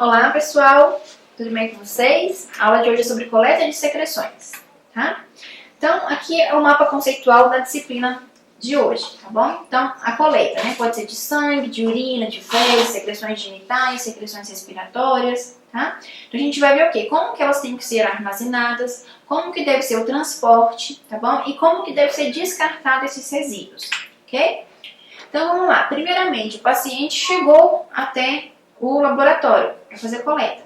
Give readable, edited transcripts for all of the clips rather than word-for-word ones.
Olá pessoal, tudo bem com vocês? A aula de hoje é sobre coleta de secreções, tá? Então aqui é o mapa conceitual da disciplina de hoje, tá bom? Então a coleta, né? Pode ser de sangue, de urina, de fezes, secreções genitais, secreções respiratórias, tá? Então a gente vai ver o quê? Como que elas têm que ser armazenadas, como que deve ser o transporte, tá bom? E como que deve ser descartado esses resíduos, ok? Então vamos lá, primeiramente o paciente chegou até o laboratório para fazer coleta.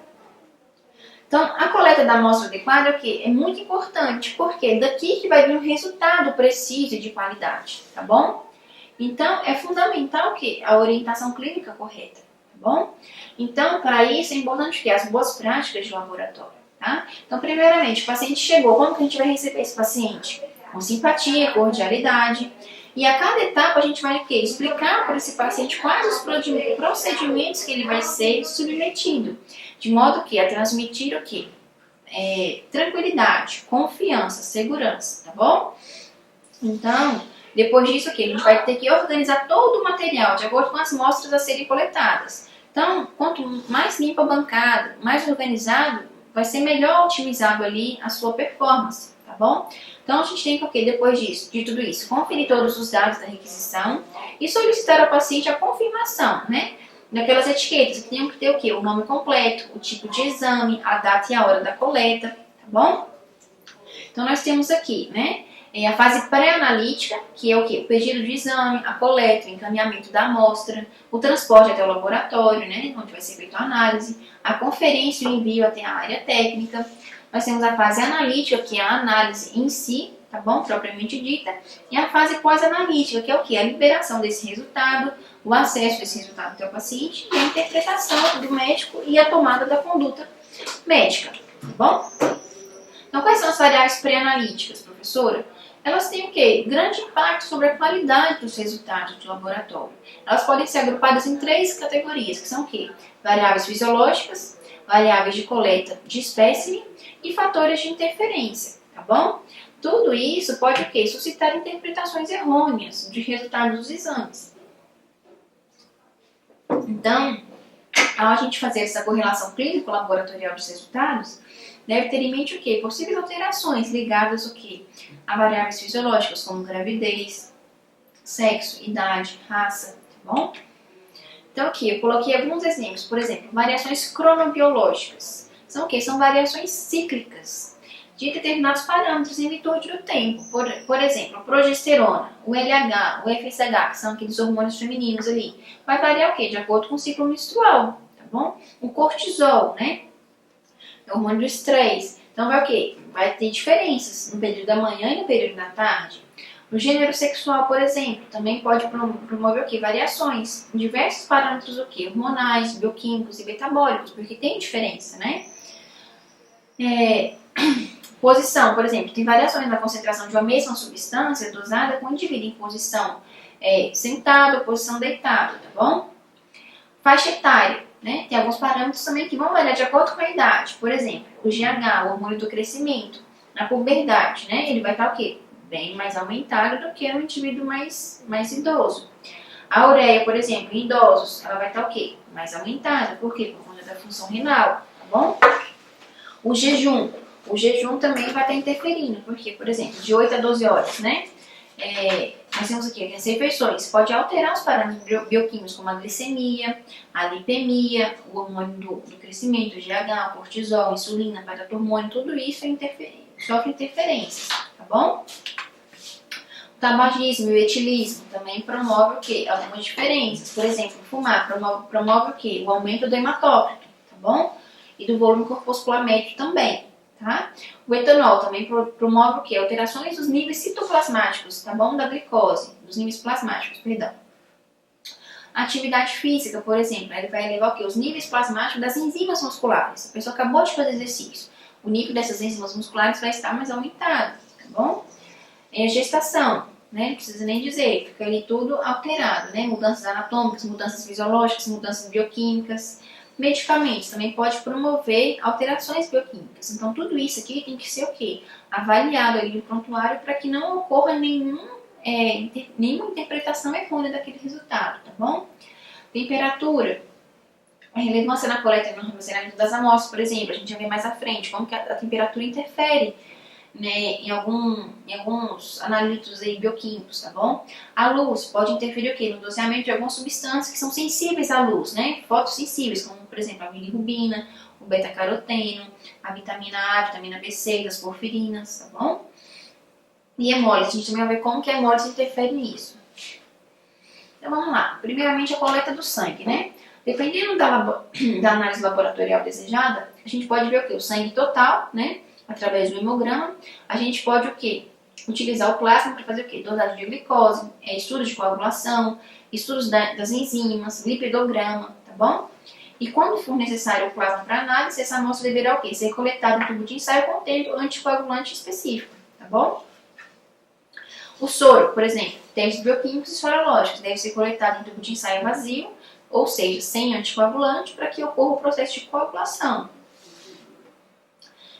Então, a coleta da amostra adequada é o quê? É muito importante, porque daqui que vai vir um resultado preciso e de qualidade, tá bom? Então, é fundamental que a orientação clínica correta, tá bom? Então, para isso é importante que as boas práticas de laboratório, tá? Então, primeiramente, o paciente chegou, como que a gente vai receber esse paciente? Com simpatia, cordialidade. E a cada etapa a gente vai o quê? Explicar para esse paciente quais os procedimentos que ele vai ser submetido, de modo que a transmitir o quê? Tranquilidade, confiança, segurança, tá bom? Então, depois disso aqui, a gente vai ter que organizar todo o material de acordo com as amostras a serem coletadas. Então, quanto mais limpa a bancada, mais organizado, vai ser melhor otimizado ali a sua performance, tá bom? Então, a gente tem que, depois disso, de tudo isso, conferir todos os dados da requisição e solicitar ao paciente a confirmação, né? Daquelas etiquetas que tem que ter o quê? O nome completo, o tipo de exame, a data e a hora da coleta, tá bom? Então, nós temos aqui, né? A fase pré-analítica, que é o quê? O pedido de exame, a coleta, o encaminhamento da amostra, o transporte até o laboratório, né? Onde vai ser feita a análise, a conferência e o envio até a área técnica. Nós temos a fase analítica, que é a análise em si, tá bom? Propriamente dita. E a fase pós-analítica, que é o quê? A liberação desse resultado, o acesso desse resultado até o paciente e a interpretação do médico e a tomada da conduta médica, tá bom? Então, quais são as variáveis pré-analíticas, professora? Elas têm o quê? Grande impacto sobre a qualidade dos resultados do laboratório. Elas podem ser agrupadas em 3 categorias, que são o quê? Variáveis fisiológicas, variáveis de coleta de espécime e fatores de interferência, tá bom? Tudo isso pode o quê? Suscitar interpretações errôneas de resultados dos exames. Então, ao a gente fazer essa correlação clínico-laboratorial dos resultados, deve ter em mente o quê? Possíveis alterações ligadas o quê? A variáveis fisiológicas como gravidez, sexo, idade, raça, tá bom? Então aqui eu coloquei alguns exemplos. Por exemplo, variações cronobiológicas. São o quê? São variações cíclicas de determinados parâmetros em virtude do tempo. Por exemplo, a progesterona, o LH, o FSH, que são aqueles hormônios femininos ali, vai variar o quê? De acordo com o ciclo menstrual, tá bom? O cortisol, né? É o hormônio do estresse. Então vai o quê? Vai ter diferenças no período da manhã e no período da tarde. O gênero sexual, por exemplo, também pode promover o quê? Variações em diversos parâmetros o quê? Hormonais, bioquímicos e metabólicos, porque tem diferença, né? Posição, por exemplo, tem variações na concentração de uma mesma substância dosada com o indivíduo em posição sentado ou posição deitado, tá bom? Faixa etária, né? Tem alguns parâmetros também que vão variar de acordo com a idade. Por exemplo, o GH, o hormônio do crescimento, na puberdade, né? Ele vai estar o quê? Bem mais aumentado do que no indivíduo mais idoso. A ureia, por exemplo, em idosos, ela vai estar o quê? Mais aumentada. Por quê? Por conta da função renal, tá bom? O jejum também vai estar interferindo. Por quê? Por exemplo, de 8 a 12 horas, né? Nós temos aqui as refeições. Pode alterar os parâmetros bioquímicos, como a glicemia, a lipemia, o hormônio do crescimento, o GH, o cortisol, a insulina, paratormônio, tudo isso sofre interferências, tá bom? O tabagismo e o etilismo também promove o quê? Algumas diferenças. Por exemplo, fumar promove o quê? O aumento do hematócrito, tá bom? E do volume corpuscular médio também, tá? O etanol também promove o quê? Alterações dos níveis citoplasmáticos, tá bom? Da glicose, dos níveis plasmáticos, perdão. A atividade física, por exemplo, ele vai elevar o quê? Os níveis plasmáticos das enzimas musculares. A pessoa acabou de fazer exercício. O nível dessas enzimas musculares vai estar mais aumentado, tá bom? A gestação, né? Não precisa nem dizer, fica ali tudo alterado, né? Mudanças anatômicas, mudanças fisiológicas, mudanças bioquímicas. Medicamentos também pode promover alterações bioquímicas. Então, tudo isso aqui tem que ser o quê? Avaliado ali no prontuário para que não ocorra nenhuma interpretação errônea daquele resultado, tá bom? Temperatura. A relevância na coleta e no armazenamento das amostras, por exemplo, a gente já vê mais à frente, como que a temperatura interfere, né, em alguns analíticos aí bioquímicos, tá bom? A luz pode interferir o quê? No doseamento de algumas substâncias que são sensíveis à luz, né? Fotossensíveis, como por exemplo a bilirrubina, o beta-caroteno, a vitamina A, a vitamina B6, as porfirinas, tá bom? E hemólise, a gente também vai ver como que a hemólise interfere nisso. Então vamos lá. Primeiramente a coleta do sangue, né? Dependendo da análise laboratorial desejada, a gente pode ver o quê? O sangue total, né? Através do hemograma. A gente pode o quê? Utilizar o plasma para fazer o quê? Dosagem de glicose, estudos de coagulação, estudos das enzimas, lipidograma, tá bom? E quando for necessário o plasma para análise, essa amostra deverá o quê? Ser coletada em tubo de ensaio contendo anticoagulante específico, tá bom? O soro, por exemplo, testes bioquímicos e sorológicos, deve ser coletado em tubo de ensaio vazio, ou seja, sem anticoagulante, para que ocorra o processo de coagulação.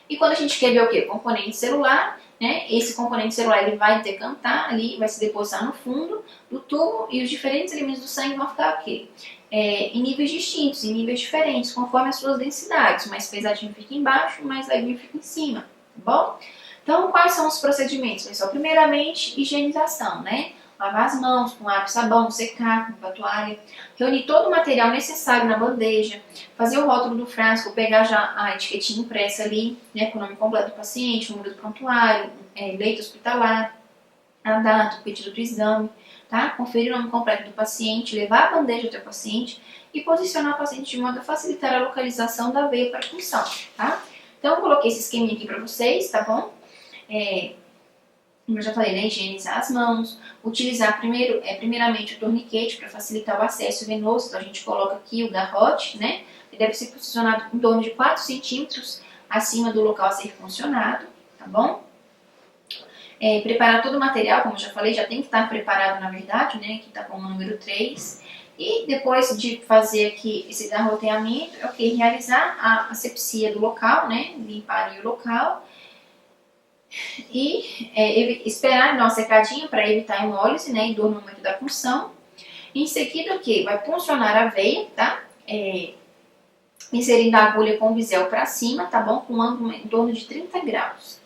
E quando a gente quer ver o quê? Componente celular, né? Esse componente celular ele vai decantar ali, vai se depositar no fundo do tubo e os diferentes elementos do sangue vão ficar o quê? Em níveis distintos, em níveis diferentes, conforme as suas densidades. O mais pesadinho fica embaixo, o mais levinho fica em cima, tá bom? Então, quais são os procedimentos, pessoal? Primeiramente, higienização, né? Lavar as mãos com água e sabão, secar com a toalha, reunir todo o material necessário na bandeja, fazer o rótulo do frasco, pegar já a etiquetinha impressa ali, né, com o nome completo do paciente, o número do prontuário, leito hospitalar, a data, o pedido do exame, tá? Conferir o nome completo do paciente, levar a bandeja até o paciente e posicionar o paciente de modo a facilitar a localização da veia para a punção, tá? Então, eu coloquei esse esqueminha aqui para vocês, tá bom? Como eu já falei, né, higienizar as mãos, utilizar primeiramente o torniquete para facilitar o acesso venoso, então a gente coloca aqui o garrote, né, ele deve ser posicionado em torno de 4 centímetros acima do local a ser funcionado, tá bom? Preparar todo o material, como eu já falei, já tem que estar preparado na verdade, né, aqui está com o número 3, e depois de fazer aqui esse garroteamento, realizar a asepsia do local, né, limpar ali o local, e esperar dar uma secadinha para evitar hemólise, né, e dor no momento da punção. Em seguida, o que? Vai puncionar a veia, tá? Inserindo a agulha com o bisel para cima, tá bom? Com um ângulo em torno de 30 graus.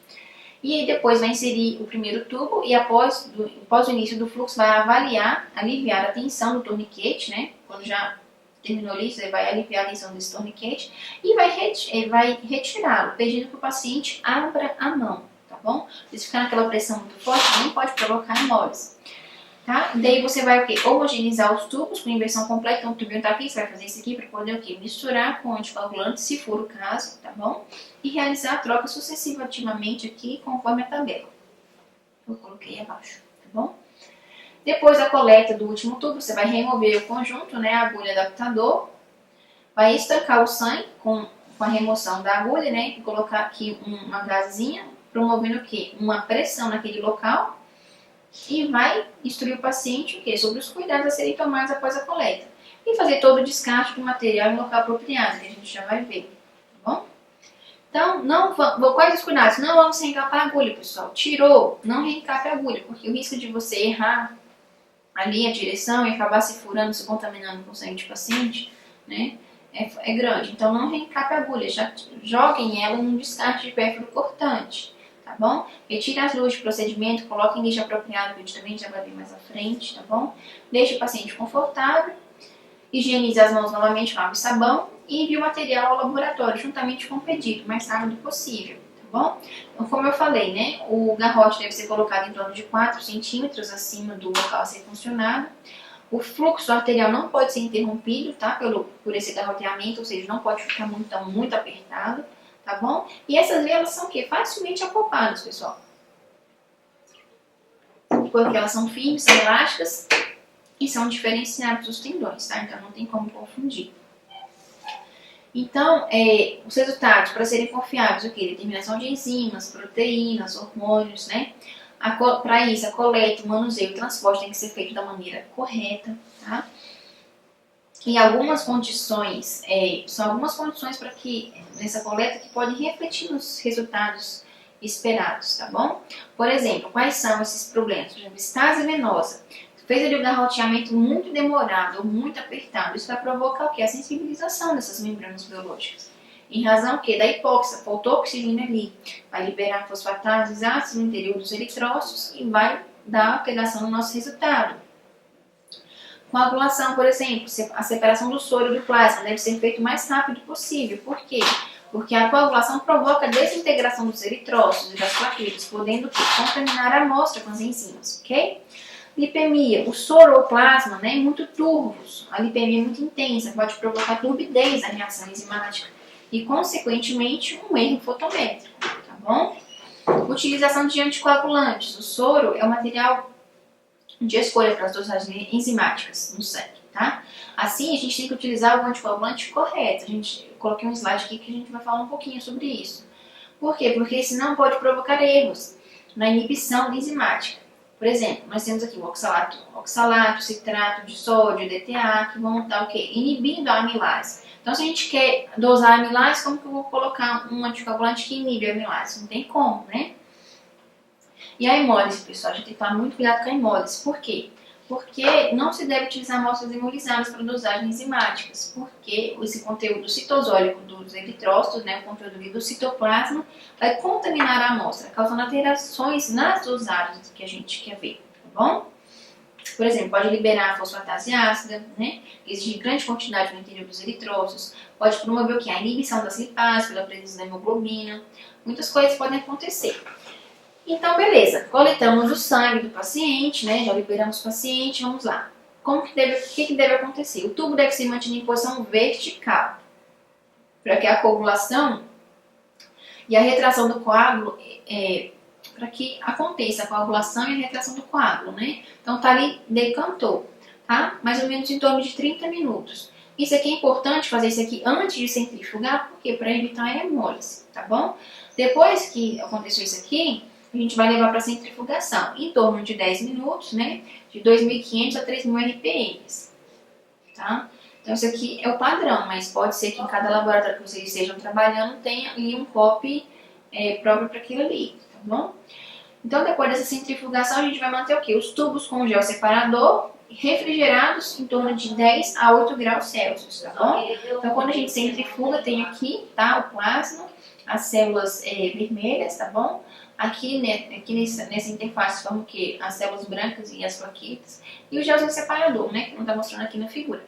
E aí depois vai inserir o primeiro tubo e após o início do fluxo vai aliviar a tensão do torniquete, né? Quando já terminou isso, ele vai aliviar a tensão desse torniquete e vai retirá-lo, pedindo que o paciente abra a mão, tá bom? Se ficar naquela pressão muito forte, não pode provocar hemólise. Tá? Daí você vai o quê? Homogeneizar os tubos com inversão completa. Então o tubinho tá aqui, você vai fazer isso aqui para poder o quê? Misturar com anticoagulante, se for o caso, tá bom? E realizar a troca sucessivamente aqui, conforme a tabela. Eu coloquei abaixo, tá bom? Depois da coleta do último tubo, você vai remover o conjunto, né? A agulha adaptador. Vai estancar o sangue com a remoção da agulha, né? E colocar aqui uma gazezinha, promovendo o quê? Uma pressão naquele local. E vai instruir o paciente o quê? Sobre os cuidados a serem tomados após a coleta. E fazer todo o descarte do material em local apropriado, que a gente já vai ver, tá bom? Então, quais os cuidados? Não vamos reencapar a agulha, pessoal. Tirou, não reencape a agulha, porque o risco de você errar ali a direção e acabar se furando, se contaminando com o sangue de paciente, né? É grande. Então, não reencape a agulha, já joguem ela num descarte de pérfuro cortante. Tá bom? Retire as luzes de procedimento, coloque em lixo apropriado, que a gente também já vai ver mais à frente, tá bom? Deixe o paciente confortável, higienize as mãos novamente com água e sabão e envie o material ao laboratório, juntamente com o pedido, o mais rápido possível, tá bom? Então, como eu falei, né, o garrote deve ser colocado em torno de 4 centímetros acima do local a ser funcionado. O fluxo arterial não pode ser interrompido, tá? Por esse garroteamento, ou seja, não pode ficar muito apertado. Tá bom? E essas veias, elas são o quê? Facilmente acopladas, pessoal. Porque elas são firmes, são elásticas e são diferenciadas dos tendões, tá? Então não tem como confundir. Então, os resultados, para serem confiáveis, o quê? Determinação de enzimas, proteínas, hormônios, né? Para isso, a coleta, o manuseio e o transporte tem que ser feito da maneira correta, tá? E algumas condições, são algumas condições para que nessa coleta que podem refletir nos resultados esperados, tá bom? Por exemplo, quais são esses problemas? Por exemplo, estase venosa. fez ali o garroteamento muito demorado ou muito apertado, isso vai provocar o quê? A sensibilização dessas membranas biológicas. Em razão que da hipóxia, faltou oxigênio ali, vai liberar fosfatases ácidos no interior dos eritrócitos e vai dar alteração no nosso resultado. Coagulação, por exemplo, a separação do soro e do plasma deve ser feita o mais rápido possível. Por quê? Porque a coagulação provoca a desintegração dos eritrócitos e das plaquetas, podendo contaminar a amostra com as enzimas, ok? Lipemia, o soro ou plasma, né, muito turvos, a lipemia é muito intensa, pode provocar turbidez na reação enzimática e, consequentemente, um erro fotométrico, tá bom? Utilização de anticoagulantes, o soro é o material de escolha para as dosagens enzimáticas no sangue, tá? Assim, a gente tem que utilizar o anticoagulante correto. Eu coloquei um slide aqui que a gente vai falar um pouquinho sobre isso. Por quê? Porque senão pode provocar erros na inibição enzimática. Por exemplo, nós temos aqui o oxalato, citrato de sódio, DTA, que vão estar o quê? Inibindo a amilase. Então, se a gente quer dosar a amilase, como que eu vou colocar um anticoagulante que inibe a amilase? Não tem como, né? E a hemólise, pessoal, a gente tem que tomar muito cuidado com a hemólise. Por quê? Porque não se deve utilizar amostras hemolizadas para dosagens enzimáticas, porque esse conteúdo citosólico dos eritrócitos, né, o conteúdo ali do citoplasma, vai contaminar a amostra, causando alterações nas dosagens que a gente quer ver, tá bom? Por exemplo, pode liberar a fosfatase ácida, né, exige grande quantidade no interior dos eritrócitos, pode promover o quê? A inibição das lipases pela presença da hemoglobina, muitas coisas podem acontecer. Então, beleza, coletamos o sangue do paciente, né? Já liberamos o paciente, vamos lá. O que deve acontecer? O tubo deve ser mantido em posição vertical, para que a coagulação e a retração do coágulo, para que aconteça a coagulação e a retração do coágulo, né? Então, tá ali, decantou, tá? Mais ou menos em torno de 30 minutos. Isso aqui é importante fazer isso aqui antes de centrifugar, porque para evitar a hemólise, tá bom? Depois que aconteceu isso aqui, a gente vai levar para centrifugação, em torno de 10 minutos, né? De 2.500 a 3.000 RPMs, tá? Então, isso aqui é o padrão, mas pode ser que em cada laboratório que vocês estejam trabalhando tenha ali um COP próprio para aquilo ali, tá bom? Então, depois dessa centrifugação, a gente vai manter o quê? Os tubos com gel separador refrigerados em torno de 10 a 8 graus Celsius, tá bom? Então, quando a gente centrifuga, tem aqui, tá? O plasma, as células vermelhas, tá bom? Aqui nessa interface formam o quê? As células brancas e as plaquetas. E o gelzinho separador, né? Que não está mostrando aqui na figura.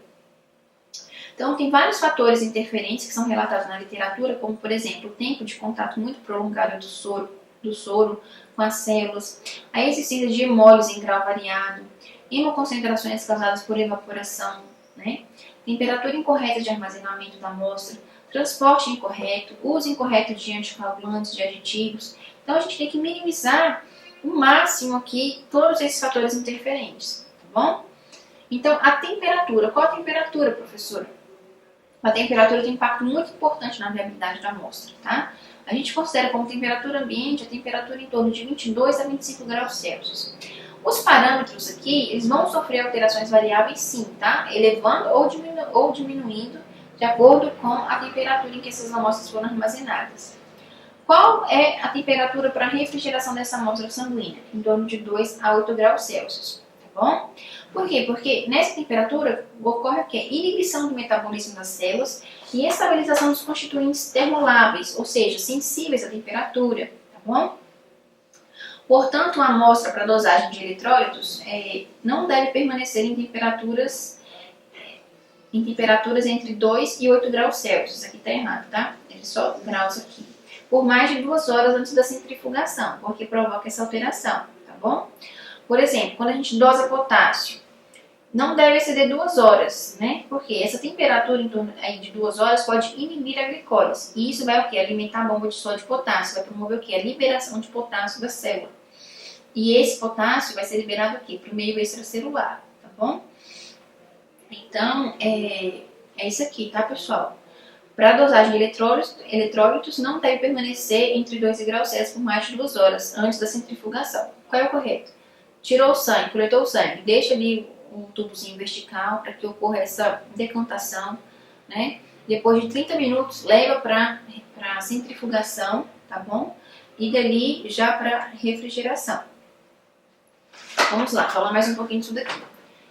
Então, tem vários fatores interferentes que são relatados na literatura, como, por exemplo, o tempo de contato muito prolongado do soro com as células, a existência de hemólise em grau variado, hemoconcentrações causadas por evaporação, né? Temperatura incorreta de armazenamento da amostra, transporte incorreto, uso incorreto de anticoagulantes, de aditivos. Então, a gente tem que minimizar o máximo aqui todos esses fatores interferentes, tá bom? Então, a temperatura. Qual a temperatura, professora? A temperatura tem um impacto muito importante na viabilidade da amostra, tá? A gente considera como temperatura ambiente a temperatura em torno de 22 a 25 graus Celsius. Os parâmetros aqui, eles vão sofrer alterações variáveis sim, tá? Elevando ou diminuindo de acordo com a temperatura em que essas amostras foram armazenadas. Qual é a temperatura para a refrigeração dessa amostra sanguínea? Em torno de 2 a 8 graus Celsius, tá bom? Por quê? Porque nessa temperatura ocorre o quê? Inibição do metabolismo das células e estabilização dos constituintes termoláveis, ou seja, sensíveis à temperatura, tá bom? Portanto, a amostra para dosagem de eletrólitos não deve permanecer em temperaturas entre 2 e 8 graus Celsius. Aqui está errado, tá? É só graus aqui. Por mais de 2 horas antes da centrifugação, porque provoca essa alteração, tá bom? Por exemplo, quando a gente dosa potássio, não deve exceder 2 horas, né? Porque essa temperatura em torno de 2 horas pode inibir a glicólise. E isso vai o quê? Alimentar a bomba de sódio e potássio, vai promover o quê? A liberação de potássio da célula. E esse potássio vai ser liberado aqui para o meio extracelular, tá bom? Então, é isso aqui, tá, pessoal? Para a dosagem de eletrólitos não deve permanecer entre 2 graus Celsius por mais de 2 horas antes da centrifugação. Qual é o correto? Tirou o sangue, coletou o sangue, deixa ali o tubozinho vertical para que ocorra essa decantação, né? Depois de 30 minutos, leva para a centrifugação, tá bom? E dali já para refrigeração. Vamos lá, falar mais um pouquinho disso daqui.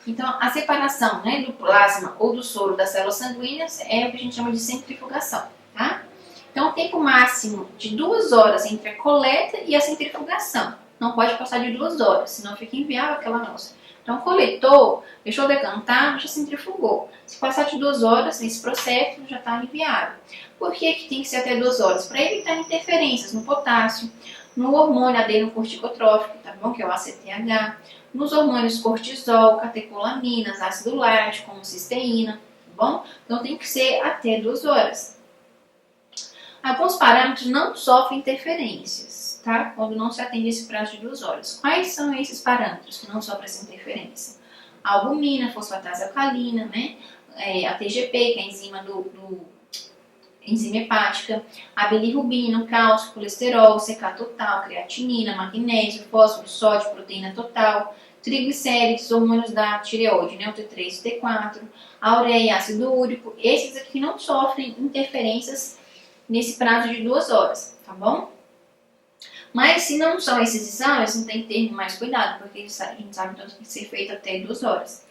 Então, a separação, né, do plasma ou do soro das células sanguíneas é o que a gente chama de centrifugação, tá? Então, o tempo máximo de 2 horas entre a coleta e a centrifugação. Não pode passar de 2 horas, senão fica inviável aquela amostra. Então, coletou, deixou decantar, já centrifugou. Se passar de 2 horas, nesse processo já está inviável. Por que tem que ser até 2 horas? Para evitar interferências no potássio, no hormônio adenocorticotrófico, tá bom? Que é o ACTH, nos hormônios cortisol, catecolaminas, ácido lático, como cisteína, tá bom? Então tem que ser até 2 horas. Alguns parâmetros não sofrem interferências, tá? Quando não se atende esse prazo de 2 horas. Quais são esses parâmetros que não sofrem essa interferência? A albumina, fosfatase alcalina, né? A TGP, que é a enzima hepática, a bilirrubina, cálcio, colesterol, CK total, creatinina, magnésio, fósforo, sódio, proteína total, triglicéridos, hormônios da tireoide, né, o T3 e T4, a ureia, ácido úrico. Esses aqui não sofrem interferências nesse prazo de 2 horas, tá bom? Mas se não são esses exames, não tem que ter mais cuidado, porque a gente sabe que tem que ser feito até 2 horas.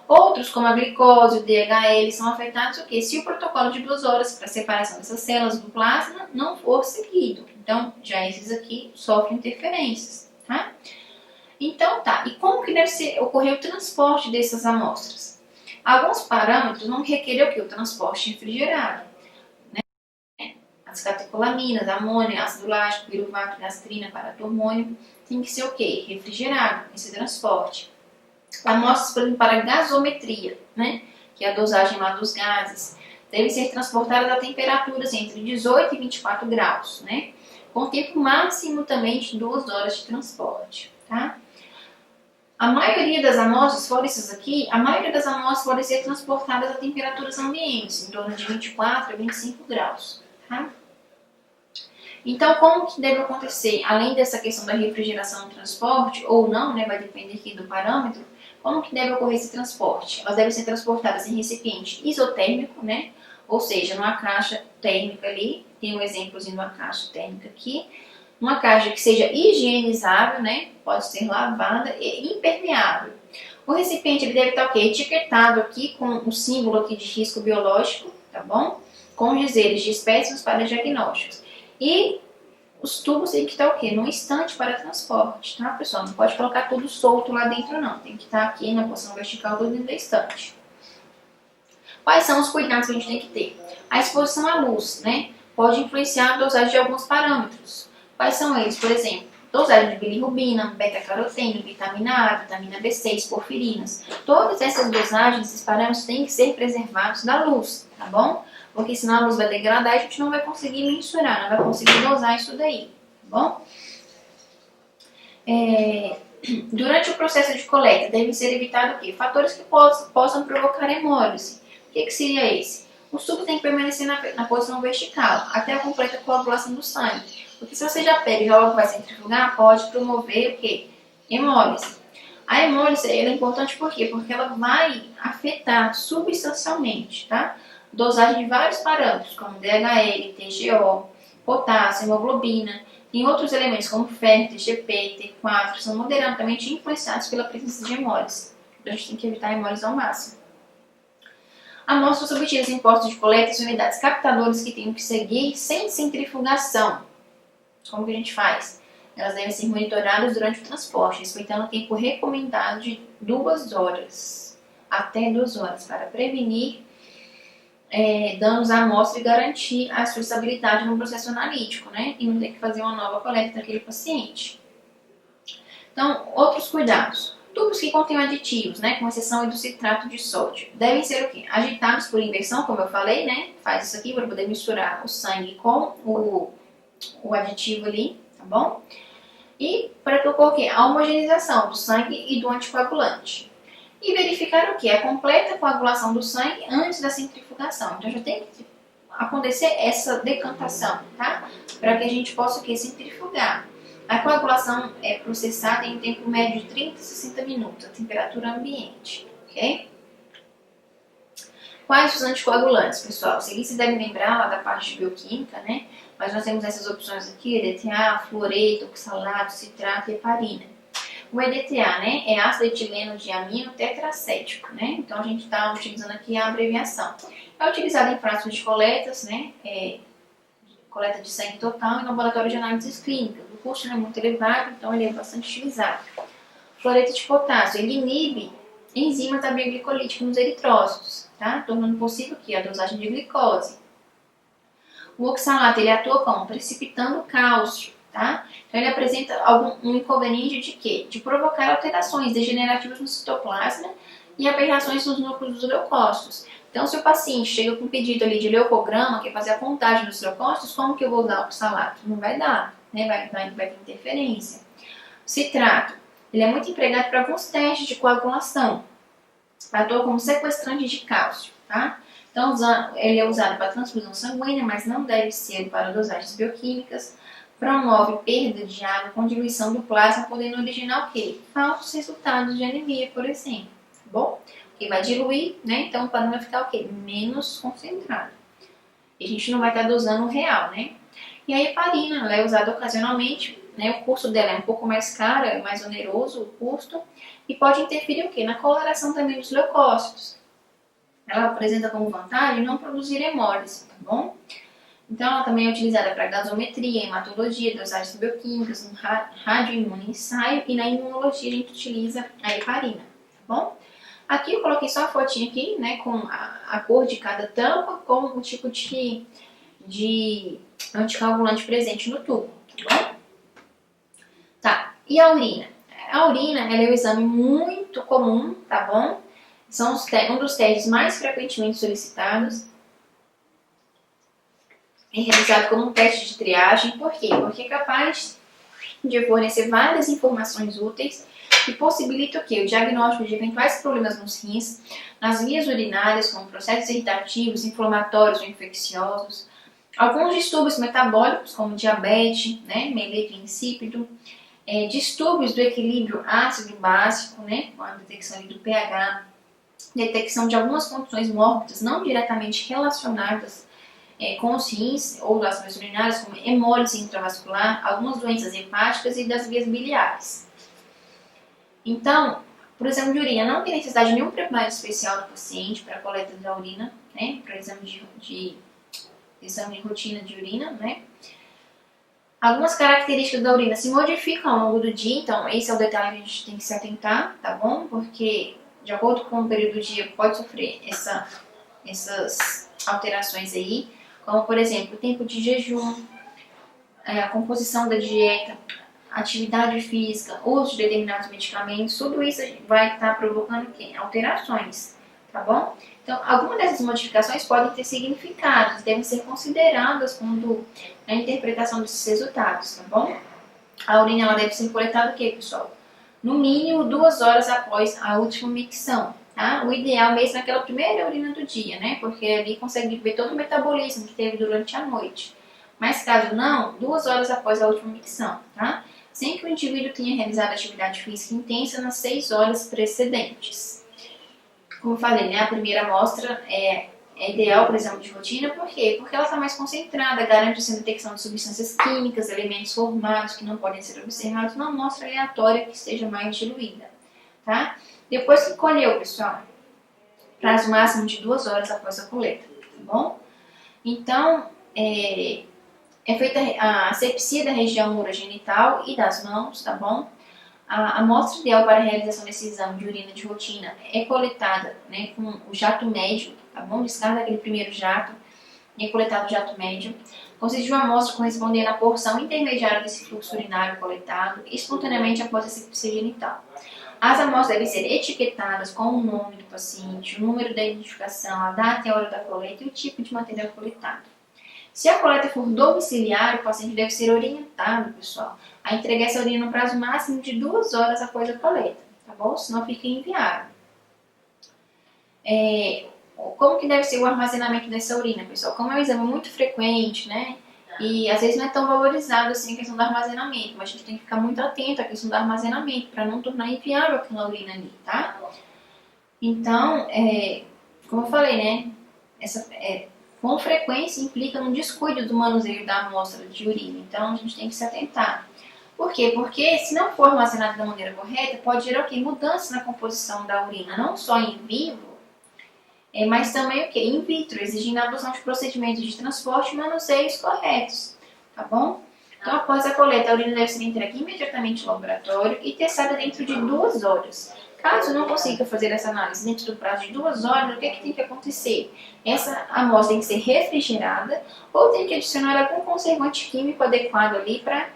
Outros, como a glicose, o DHL, são afetados o quê? Se o protocolo de 2 horas para separação dessas células do plasma não for seguido. Então, já esses aqui sofrem interferências, tá? Então, tá. E como que deve ocorrer o transporte dessas amostras? Alguns parâmetros vão requerer o quê? O transporte refrigerado. As catecolaminas, amônia, ácido lático, piruvato, gastrina, paratormônio, tem que ser o quê? Refrigerado, esse transporte. Amostras, por exemplo, para gasometria, né? Que é a dosagem lá dos gases, devem ser transportadas a temperaturas entre 18 e 24 graus, né? Com tempo máximo também de 2 horas de transporte, tá? A maioria das amostras, fora essas aqui, a maioria das amostras podem ser transportadas a temperaturas ambientes, em torno de 24 a 25 graus, tá? Então, como que deve acontecer? Além dessa questão da refrigeração do transporte, ou não, né, vai depender aqui do parâmetro, como que deve ocorrer esse transporte? Elas devem ser transportadas em recipiente isotérmico, né? Ou seja, numa caixa térmica ali, tem um exemplozinho de uma caixa térmica aqui, uma caixa que seja higienizável, né? Pode ser lavada e impermeável. O recipiente ele deve estar o quê? Etiquetado aqui com o símbolo aqui de risco biológico, tá bom? Com dizeres de espécimes para diagnósticos. E os tubos têm que estar o quê? Num estante para transporte, tá, pessoal? Não pode colocar tudo solto lá dentro, não. Tem que estar aqui na posição vertical do dentro da estante. Quais são os cuidados que a gente tem que ter? A exposição à luz, né? Pode influenciar a dosagem de alguns parâmetros. Quais são eles? Por exemplo, dosagem de bilirrubina, beta-caroteno, vitamina A, vitamina B6, porfirinas. Todas essas dosagens, esses parâmetros têm que ser preservados da luz, tá bom? Porque senão a luz vai degradar e a gente não vai conseguir mensurar, não vai conseguir dosar isso daí, tá bom? Durante o processo de coleta, deve ser evitado o quê? Fatores que possam provocar hemólise. O que seria esse? O tubos tem que permanecer na posição vertical, até a completa coagulação do sangue. Porque se você já pega e já logo vai centrifugar, pode promover o quê? Hemólise. A hemólise ela é importante por quê? Porque ela vai afetar substancialmente, tá? Dosagem de vários parâmetros, como DHL, TGO, potássio, hemoglobina. Tem outros elementos, como ferro, TGP, T4, são moderadamente influenciados pela presença de hemólise. A gente tem que evitar a hemólise ao máximo. Amostras obtidas em postos de coleta e unidades captadoras que tenham que seguir sem centrifugação. Como que a gente faz? Elas devem ser monitoradas durante o transporte, respeitando o tempo recomendado de 2 horas, até 2 horas, para prevenir danos à amostra e garantir a sua estabilidade no processo analítico, né? E não ter que fazer uma nova coleta daquele paciente. Então, outros cuidados. Tubos que contêm aditivos, né, com exceção do citrato de sódio, devem ser o quê? Agitados por inversão, como eu falei, né? Faz isso aqui para poder misturar o sangue com o aditivo ali, tá bom? E para que ocorra o quê? A homogeneização do sangue e do anticoagulante. E verificar o quê? A completa coagulação do sangue antes da centrifugação. Então já tem que acontecer essa decantação, tá? Para que a gente possa o quê? Centrifugar. A coagulação é processada em um tempo médio de 30 a 60 minutos, a temperatura ambiente, ok? Quais os anticoagulantes, pessoal? Isso aqui vocês devem lembrar lá da parte de bioquímica, né? Mas nós temos essas opções aqui, EDTA, fluoreto, oxalato, citrato e heparina. O EDTA, né, é ácido etileno diamino tetracético, né? Então a gente está utilizando aqui a abreviação. É utilizado em frascos de coletas, né? Coleta de sangue total em laboratório de análises clínicas. O custo não é muito elevado, então ele é bastante utilizado. Fluoreto de potássio, ele inibe enzimas da via glicolítica nos eritrócitos, tá? Tornando possível aqui a dosagem de glicose. O oxalato, ele atua como? Precipitando cálcio, tá? Então ele apresenta um inconveniente de quê? De provocar alterações degenerativas no citoplasma e aberrações nos núcleos dos leucócitos. Então, se o paciente chega com um pedido ali de leucograma, que é fazer a contagem dos leucócitos, como que eu vou usar o oxalato? Não vai dar, né? Vai ter interferência. O citrato, ele é muito empregado para alguns testes de coagulação. Atua como sequestrante de cálcio, tá? Então, ele é usado para transfusão sanguínea, mas não deve ser para dosagens bioquímicas. Promove perda de água com diluição do plasma, podendo originar o quê? Falsos resultados de anemia, por exemplo. Tá bom? Porque vai diluir, né? Então o plasma vai ficar o quê? Menos concentrado. E a gente não vai estar dosando o real, né? E a heparina, ela é usada ocasionalmente, né? O custo dela é um pouco mais caro, é mais oneroso o custo. E pode interferir o quê? Na coloração também dos leucócitos. Ela apresenta como vantagem não produzir hemólise, tá bom? Então, ela também é utilizada para gasometria, hematologia, dosagens bioquímicas, no radioimunoensaio e na imunologia a gente utiliza a heparina, tá bom? Aqui eu coloquei só a fotinha aqui, né, com a cor de cada tampa, com o tipo de anticoagulante presente no tubo, tá bom? Tá, e a urina? A urina, ela é um exame muito comum, tá bom? São um dos testes mais frequentemente solicitados. É realizado como um teste de triagem. Por quê? Porque é capaz de fornecer várias informações úteis e possibilita o quê? O diagnóstico de eventuais problemas nos rins, nas vias urinárias, como processos irritativos, inflamatórios ou infecciosos, alguns distúrbios metabólicos, como diabetes, né, melito insípido, distúrbios do equilíbrio ácido-básico, né, com a detecção do pH, detecção de algumas condições mórbidas não diretamente relacionadas com os rins ou das vias urinárias, como hemólise intravascular, algumas doenças hepáticas e das vias biliares. Então, por exame de urina, não tem necessidade de nenhum preparo especial do paciente para a coleta da urina, né, para exame de rotina de urina, né. Algumas características da urina se modificam ao longo do dia, então esse é o detalhe que a gente tem que se atentar, tá bom? Porque de acordo com o período do dia pode sofrer essas alterações aí, como por exemplo o tempo de jejum, a composição da dieta, atividade física, uso de determinados medicamentos, tudo isso vai estar provocando alterações, tá bom? Então, algumas dessas modificações podem ter significados, devem ser consideradas na interpretação desses resultados, tá bom? A urina ela deve ser coletada o quê, pessoal? No mínimo 2 horas após a última micção, tá? O ideal mesmo é aquela primeira urina do dia, né? Porque ali consegue ver todo o metabolismo que teve durante a noite. Mas caso não, 2 horas após a última micção, tá? Sem que o indivíduo tenha realizado atividade física intensa nas 6 horas precedentes. Como eu falei, né, a primeira amostra é ideal para o exame de rotina, por quê? Porque ela está mais concentrada, garante a detecção de substâncias químicas, elementos formados que não podem ser observados numa amostra aleatória que esteja mais diluída, tá? Depois que colheu, pessoal, prazo máximo de 2 horas após a coleta, tá bom? Então, é feita a asepsia da região urogenital e das mãos, tá bom? A amostra ideal para a realização desse exame de urina de rotina é coletada, né, com o jato médio, tá bom? Descarga aquele primeiro jato e é coletado o jato médio. Consiste de uma amostra correspondendo à porção intermediária desse fluxo urinário coletado espontaneamente após a asepsia genital. As amostras devem ser etiquetadas com o nome do paciente, o número da identificação, a data e a hora da coleta e o tipo de material coletado. Se a coleta for domiciliar, o paciente deve ser orientado, pessoal, a entregar essa urina no prazo máximo de 2 horas após a coleta, tá bom? Senão fica inviável. Como que deve ser o armazenamento dessa urina, pessoal? Como é um exame muito frequente, né? E às vezes não é tão valorizado assim a questão do armazenamento, mas a gente tem que ficar muito atento à questão do armazenamento para não tornar inviável aquela urina ali, tá? Então, como eu falei, né? Com frequência implica no descuido do manuseio da amostra de urina, então a gente tem que se atentar. Por quê? Porque se não for armazenado da maneira correta, pode gerar o quê? Mudança na composição da urina, não só em vivo, mas também o quê? In vitro, exigindo a adoção de procedimentos de transporte e manuseios corretos, tá bom? Então, após a coleta, a urina deve ser entregue imediatamente ao laboratório e testada dentro de 2 horas. Caso não consiga fazer essa análise dentro do prazo de 2 horas, o que tem que acontecer? Essa amostra tem que ser refrigerada ou tem que adicionar algum conservante químico adequado ali para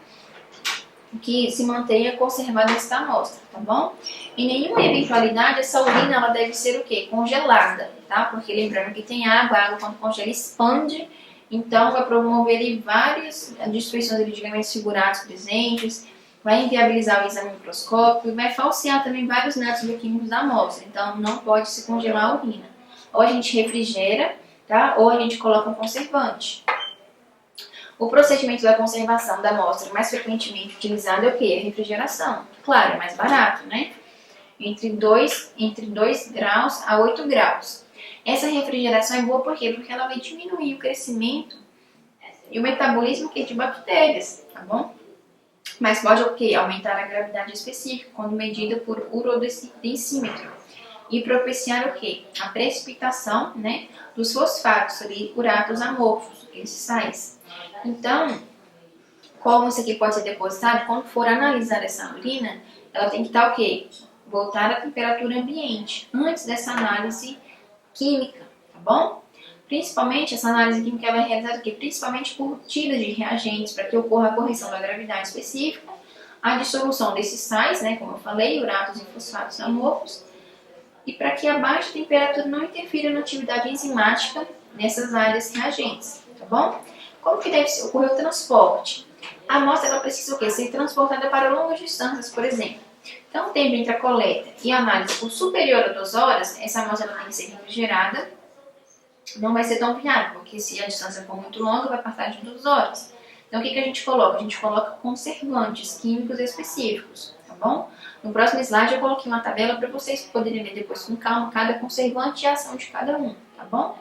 que se mantenha conservada esta amostra, tá bom? Em nenhuma eventualidade, essa urina ela deve ser o quê? Congelada, tá? Porque lembrando que tem água, a água quando congela expande, então vai promover ali várias destruições de ligamentos figurados presentes, vai inviabilizar o exame microscópico e vai falsear também vários dados bioquímicos da amostra, então não pode se congelar a urina. Ou a gente refrigera, tá? Ou a gente coloca um conservante. O procedimento da conservação da amostra mais frequentemente utilizado é o quê? A refrigeração. Claro, é mais barato, né? Entre 2 graus a 8 graus. Essa refrigeração é boa por quê? Porque ela vai diminuir o crescimento e o metabolismo de bactérias, tá bom? Mas pode o quê? Aumentar a gravidade específica quando medida por urodensímetro e propiciar o quê? A precipitação, né, dos fosfatos ali, uratos amorfos, aqueles sais. Então, como isso aqui pode ser depositado, quando for analisar essa urina, ela tem que estar o quê? Voltar à temperatura ambiente, antes dessa análise química, tá bom? Principalmente, essa análise química ela é realizada aqui, principalmente por tira de reagentes, para que ocorra a correção da gravidade específica, a dissolução desses sais, né, como eu falei, uratos e fosfatos amorfos, e para que a baixa temperatura não interfira na atividade enzimática nessas áreas reagentes, tá bom? Como que deve ocorrer o transporte? A amostra ela precisa o quê? Ser transportada para longas distâncias, por exemplo. Então, o tempo entre a coleta e a análise for superior a 2 horas, essa amostra tem que ser refrigerada. Não vai ser tão viável, porque se a distância for muito longa, vai passar de 2 horas. Então, o que a gente coloca? A gente coloca conservantes químicos específicos, tá bom? No próximo slide, eu coloquei uma tabela para vocês poderem ver depois com calma cada conservante e a ação de cada um, tá bom?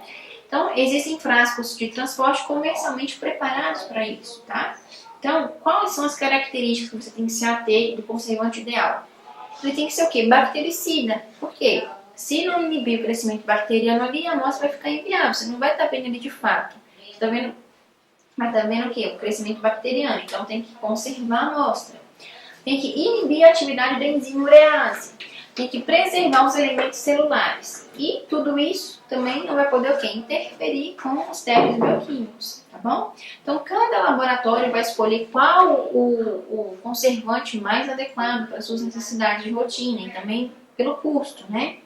Então, existem frascos de transporte comercialmente preparados para isso, tá? Então, quais são as características que você tem que se ater do conservante ideal? Ele tem que ser o quê? Bactericida. Por quê? Se não inibir o crescimento bacteriano ali, a amostra vai ficar inviável. Você não vai estar vendo ali de fato. Tá vendo? Mas tá vendo o quê? O crescimento bacteriano. Então, tem que conservar a amostra. Tem que inibir a atividade da enzima urease. Tem que preservar os elementos celulares. E tudo isso também não vai poder o quê? Interferir com os testes bioquímicos, tá bom? Então, cada laboratório vai escolher qual o conservante mais adequado para suas necessidades de rotina e também pelo custo, né?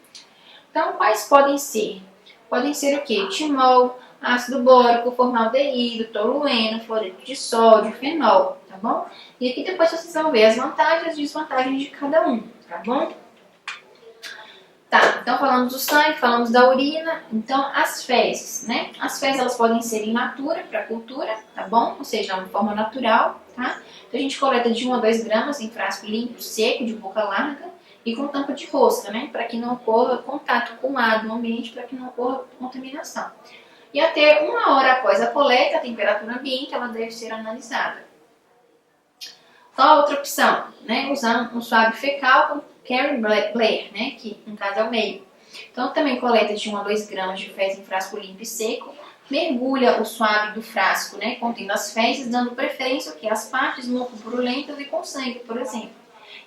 Então, quais podem ser? Podem ser o quê? Timol, ácido bórico, formaldeído, tolueno, fluoreto de sódio, fenol, tá bom? E aqui depois vocês vão ver as vantagens e as desvantagens de cada um, tá bom? Tá, então falamos do sangue, falamos da urina, então as fezes, né? As fezes elas podem ser in natura para cultura, tá bom? Ou seja, de uma forma natural, tá? Então a gente coleta de 1 a 2 gramas em frasco limpo, seco, de boca larga e com tampa de rosca, né? Para que não ocorra contato com o ar do ambiente, para que não ocorra contaminação. E até 1 hora após a coleta, a temperatura ambiente ela deve ser analisada. Qual a outra opção? Né? Usar um suave fecal com Carrie Blair, né? Que no caso é o meio. Então também coleta de 1 a 2 gramas de fezes em frasco limpo e seco. Mergulha o suave do frasco, né? Contendo as fezes, dando preferência às partes muito purulentas e com sangue, por exemplo.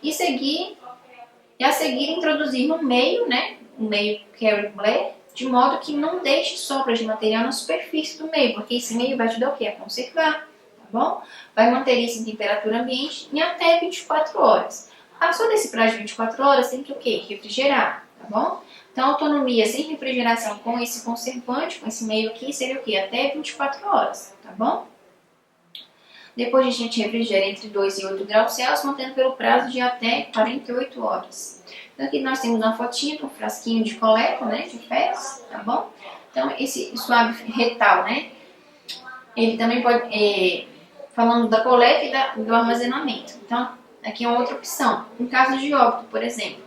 E a seguir introduzir no meio, né? O meio Carrie Blair, de modo que não deixe sobras de material na superfície do meio, porque esse meio vai ajudar o quê? A conservar, tá bom? Vai manter isso em temperatura ambiente em até 24 horas. Passou desse prazo de 24 horas, tem que o quê? Refrigerar, tá bom? Então, autonomia sem refrigeração com esse conservante, com esse meio aqui, seria o quê? Até 24 horas, tá bom? Depois a gente refrigera entre 2 e 8 graus Celsius, mantendo pelo prazo de até 48 horas. Então, aqui nós temos uma fotinha de um frasquinho de coleta, né, de fezes, tá bom? Então, esse suave retal, né, ele também pode, falando da coleta e do armazenamento. Então, aqui é uma outra opção. Em caso de óbito, por exemplo,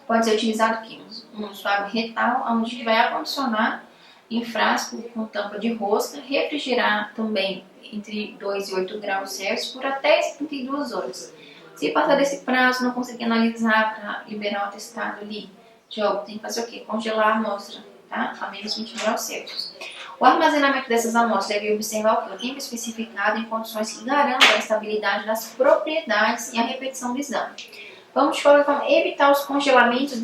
pode ser utilizado aqui um suave retal, onde vai acondicionar em frasco com tampa de rosca, refrigerar também entre 2 e 8 graus Celsius por até 72 horas. Se passar desse prazo, não conseguir analisar para liberar o atestado ali de óbito, tem que fazer o quê? Congelar a amostra, tá? A menos 20 graus Celsius. O armazenamento dessas amostras deve observar o tempo especificado em condições que garantam a estabilidade das propriedades e a repetição do exame. Vamos de qualquer forma evitar os congelamentos e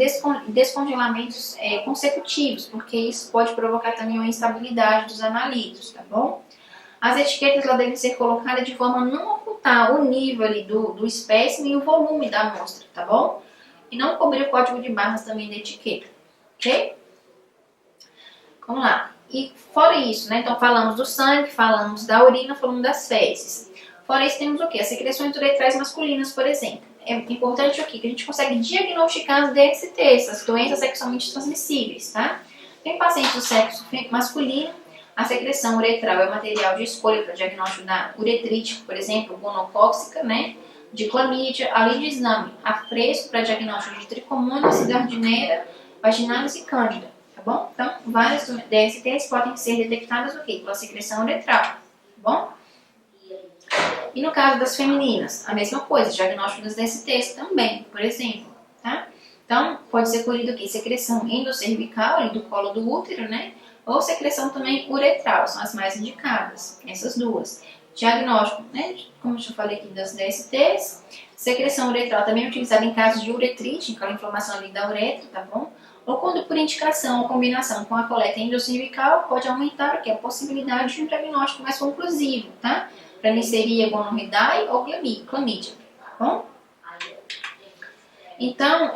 descongelamentos consecutivos, porque isso pode provocar também uma instabilidade dos analíticos, tá bom? As etiquetas devem ser colocadas de forma a não ocultar o nível ali do espécime e o volume da amostra, tá bom? E não cobrir o código de barras também da etiqueta, ok? Vamos lá. E fora isso, né? Então falamos do sangue, falamos da urina, falamos das fezes. Fora isso temos o quê? As secreções uretrais masculinas, por exemplo. É importante aqui que a gente consegue diagnosticar as DSTs, as doenças sexualmente transmissíveis, tá? Em pacientes do sexo masculino, a secreção uretral é o material de escolha para diagnóstico da uretrite, por exemplo, gonocócica, né? De clamídia, além de exame a fresco para diagnóstico de tricomônase, gardneira, vaginalis e cândida, tá bom? Então, várias DSTs podem ser detectadas o quê? Pela secreção uretral, tá bom? E no caso das femininas, a mesma coisa, diagnóstico das DSTs também, por exemplo, tá? Então, pode ser colhido aqui secreção endocervical, ali do colo do útero, né? Ou secreção também uretral, são as mais indicadas, essas duas. Diagnóstico, né? Como eu já falei aqui das DSTs, secreção uretral também é utilizada em casos de uretrite, aquela inflamação ali da uretra, tá bom? Ou quando por indicação ou combinação com a coleta endocervical, pode aumentar aqui a possibilidade de um diagnóstico mais conclusivo, tá? Para Neisseria gonorrhoeae ou clamídia, tá bom? Então,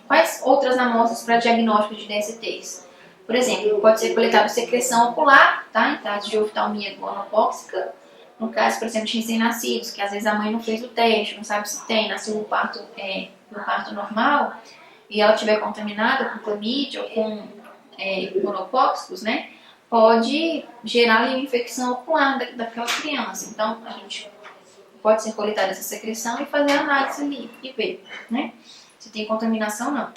quais outras amostras para diagnóstico de DSTs? Por exemplo, pode ser coletada secreção ocular, tá? Em caso de oftalmia gonocócica. No caso, por exemplo, de recém-nascidos, que às vezes a mãe não fez o teste, não sabe se tem, nasceu no parto normal, e ela estiver contaminada com clamídia ou com gonocócicos, né? Pode gerar ali uma infecção ocular daquela criança. Então, a gente pode ser coletada essa secreção e fazer a análise ali e ver, né? Se tem contaminação ou não.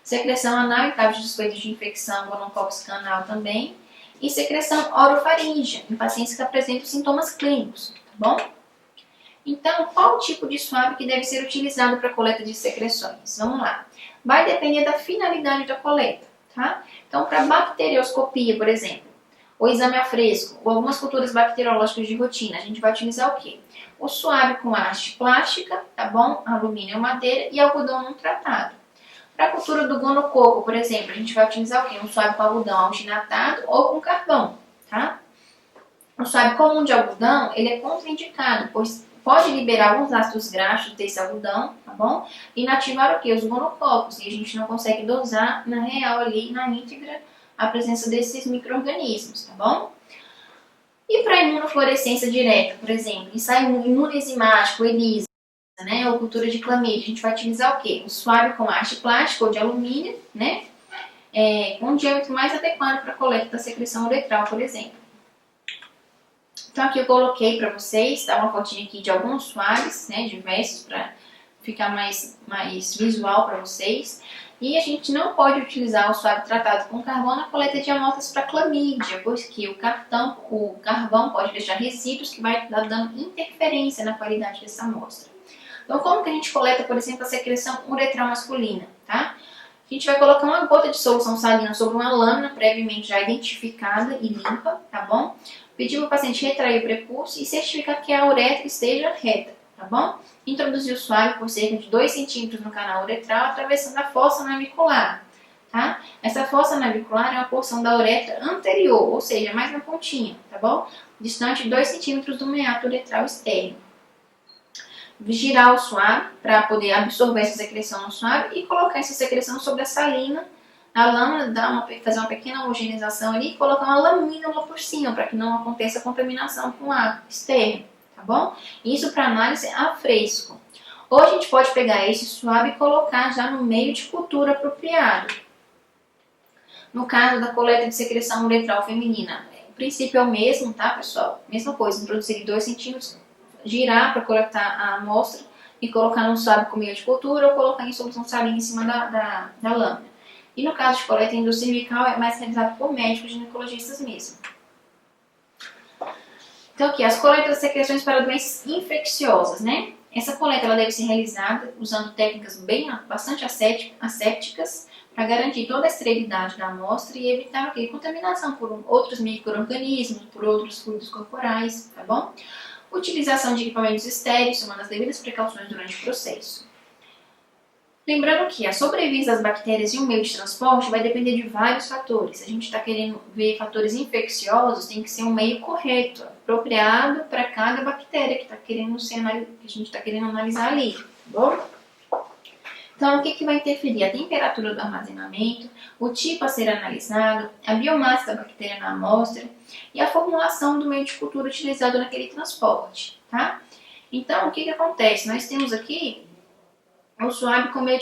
Secreção anal em caso de suspeita de infecção gonocócica anal também. E secreção orofaríngea em pacientes que apresentam sintomas clínicos, tá bom? Então, qual o tipo de swab que deve ser utilizado para a coleta de secreções? Vamos lá. Vai depender da finalidade da coleta, tá? Então, para bacterioscopia, por exemplo, ou exame a fresco, ou algumas culturas bacteriológicas de rotina, a gente vai utilizar o quê? O suave com haste plástica, tá bom? Alumínio ou madeira e algodão não tratado. Para a cultura do gonococo, por exemplo, a gente vai utilizar o quê? Um suave com algodão alginatado ou com carvão, tá? O suave comum de algodão, ele é contraindicado, pois pode liberar alguns ácidos graxos desse algodão, tá bom? E inativar o quê? Os gonococos, e a gente não consegue dosar na real ali, na íntegra, a presença desses micro-organismos, tá bom? E para imunofluorescência direta, por exemplo, ensaio imunoenzimático, ELISA, né, ou cultura de clamídia, a gente vai utilizar o quê? O suave com haste plástica ou de alumínio, né? Com um diâmetro mais adequado para a coleta da secreção uretral, por exemplo. Então aqui eu coloquei para vocês, tá, uma fotinha aqui de alguns suaves, né, diversos, para ficar mais visual para vocês. E a gente não pode utilizar o suave tratado com carvão na coleta de amostras para clamídia, pois que o carvão pode deixar resíduos que vai dar dando interferência na qualidade dessa amostra. Então, como que a gente coleta, por exemplo, a secreção uretral masculina, tá? A gente vai colocar uma gota de solução salina sobre uma lâmina previamente já identificada e limpa, tá bom? Pedir para o paciente retrair o prepúcio e certificar que a uretra esteja reta, tá bom? Introduzir o suave por cerca de 2 centímetros no canal uretral, atravessando a fossa navicular, tá? Essa fossa navicular é uma porção da uretra anterior, ou seja, mais na pontinha, tá bom? Distante de 2 centímetros do meato uretral externo. Girar o suave para poder absorver essa secreção no suave e colocar essa secreção sobre a salina, a lâmina, fazer uma pequena homogeneização ali e colocar uma lamínula por cima para que não aconteça contaminação com ar externo, tá bom? Isso para análise a fresco. Ou a gente pode pegar esse suave e colocar já no meio de cultura apropriado. No caso da coleta de secreção uretral feminina, o princípio é o mesmo, tá, pessoal? Mesma coisa, introduzir 2 centímetros, girar para coletar a amostra e colocar num suave com meio de cultura ou colocar em solução salina em cima da lâmina. E no caso de coleta endocervical é mais realizado por médicos ginecologistas mesmo. Então aqui, as coletas de secreções para doenças infecciosas, né? Essa coleta ela deve ser realizada usando técnicas bastante assépticas para garantir toda a esterilidade da amostra e evitar o quê? Contaminação por outros micro-organismos, por outros fluidos corporais, tá bom? Utilização de equipamentos estéreis, tomando as devidas precauções durante o processo. Lembrando que a sobrevivência das bactérias em um meio de transporte vai depender de vários fatores. Se a gente está querendo ver fatores infecciosos, tem que ser um meio correto, apropriado para cada bactéria que a gente está querendo analisar ali, tá bom? Então, o que vai interferir? A temperatura do armazenamento, o tipo a ser analisado, a biomassa da bactéria na amostra e a formulação do meio de cultura utilizado naquele transporte, tá? Então, o que acontece? Nós temos aqui o suave com meio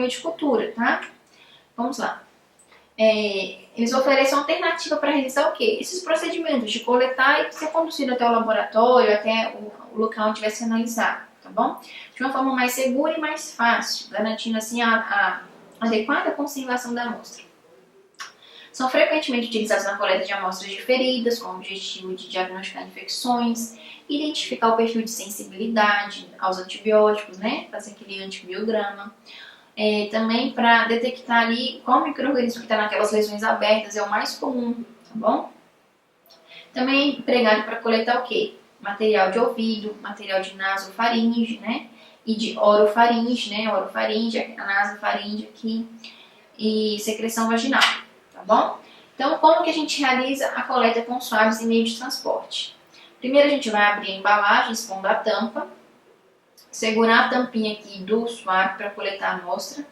de cultura, tá? Vamos lá. Eles oferecem uma alternativa para realizar o quê? Esses procedimentos de coletar e ser conduzido até o laboratório, até o local onde vai ser analisado, tá bom? De uma forma mais segura e mais fácil, garantindo assim a adequada conservação da amostra. São frequentemente utilizados na coleta de amostras de feridas, com o objetivo de diagnosticar infecções, identificar o perfil de sensibilidade aos antibióticos, né? Fazer aquele antibiograma. Também para detectar ali qual micro-organismo que está naquelas lesões abertas é o mais comum, tá bom? Também empregado para coletar o quê? Material de ouvido, material de nasofaringe, né? E de orofaringe, né? Orofaringe, a nasofaringe aqui, e secreção vaginal, tá bom? Então, como que a gente realiza a coleta com suaves em meio de transporte? Primeiro a gente vai abrir a embalagem, expondo a tampa, segurar a tampinha aqui do suave para coletar a amostra,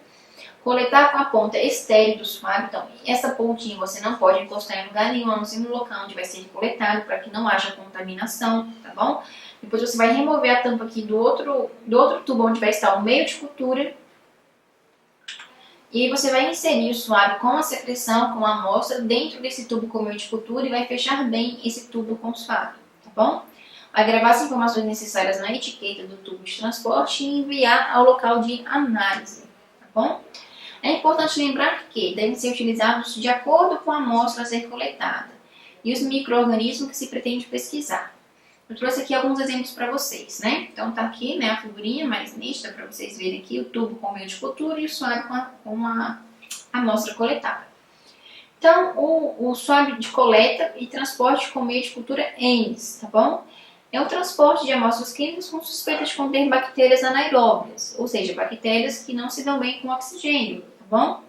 coletar com a ponta estéril do suave. Então, essa pontinha você não pode encostar em lugar nenhum, a não ser no local onde vai ser coletado, para que não haja contaminação, tá bom? Depois você vai remover a tampa aqui do outro tubo onde vai estar o meio de cultura. E aí você vai inserir o suave com a secreção, com a amostra, dentro desse tubo com meio de cultura e vai fechar bem esse tubo com suave, tá bom? Vai gravar as informações necessárias na etiqueta do tubo de transporte e enviar ao local de análise, tá bom? É importante lembrar que devem ser utilizados de acordo com a amostra a ser coletada e os micro-organismos que se pretende pesquisar. Eu trouxe aqui alguns exemplos para vocês, né? Então tá aqui, né, a figurinha mais nítida para vocês verem aqui o tubo com meio de cultura e o suave com a amostra coletada. Então, o suave de coleta e transporte com meio de cultura ENS, tá bom? É o transporte de amostras clínicas com suspeita de conter bactérias anaeróbias, ou seja, bactérias que não se dão bem com oxigênio, tá bom?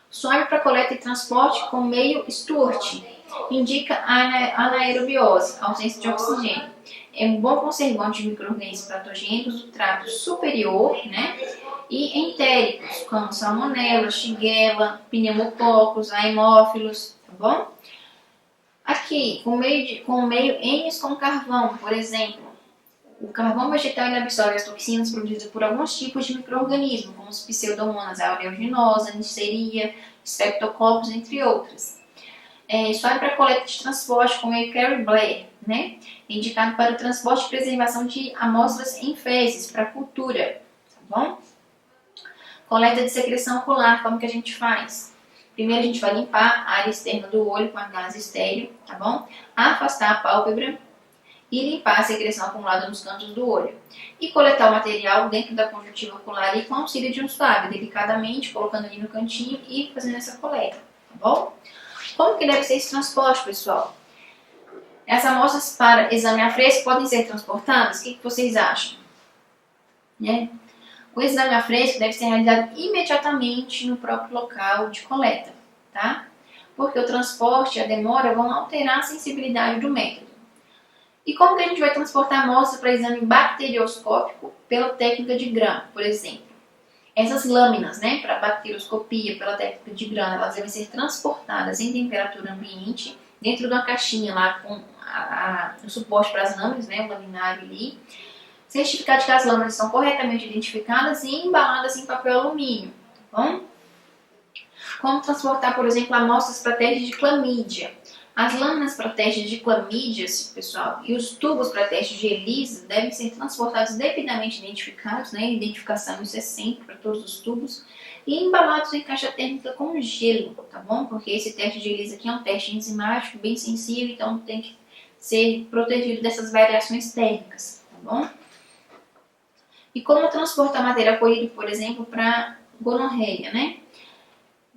Suave para coleta e transporte com meio Stuart indica a anaerobiose, ausência de oxigênio. É um bom conservante de micro-organismos patogênicos do trato superior, né? E entéricos, como salmonella, shigella, pneumococcus, haemófilos, tá bom? Aqui, com meio ENS com carvão, por exemplo. O carvão vegetal absorve as toxinas produzidas por alguns tipos de micro-organismos, como os pseudomonas aeruginosa, Neisseria, Streptococcus, entre outras. Suave para coleta de transporte com meio Carey Blair, né? Indicado para o transporte e preservação de amostras em fezes para cultura, tá bom? Coleta de secreção ocular, como que a gente faz? Primeiro a gente vai limpar a área externa do olho com a gase estéril, tá bom? Afastar a pálpebra e limpar a secreção acumulada nos cantos do olho. E coletar o material dentro da conjuntiva ocular e com auxílio de um suave, delicadamente, colocando ali no cantinho e fazendo essa coleta, tá bom? Como que deve ser esse transporte, pessoal? Essas amostras para exame a fresco podem ser transportadas? O que vocês acham? O exame a fresco deve ser realizado imediatamente no próprio local de coleta, tá? Porque o transporte e a demora vão alterar a sensibilidade do método. E como que a gente vai transportar a amostra para exame bacterioscópico pela técnica de Gram, por exemplo? Essas lâminas, né, para bacterioscopia pela técnica de Gram, elas devem ser transportadas em temperatura ambiente, dentro de uma caixinha lá com o suporte para as lâminas, né, o laminário ali. Certificar de que as lâminas estão corretamente identificadas e embaladas em papel alumínio, tá bom? Como transportar, por exemplo, amostras para teste de clamídia? As lâminas para testes de clamídias, pessoal, e os tubos para testes de ELISA devem ser transportados devidamente identificados, né? Identificação, isso é sempre para todos os tubos, e embalados em caixa térmica com gelo, tá bom? Porque esse teste de ELISA aqui é um teste enzimático bem sensível, então tem que ser protegido dessas variações térmicas, tá bom? E como transportar matéria colhida, por exemplo, para gonorreia, né?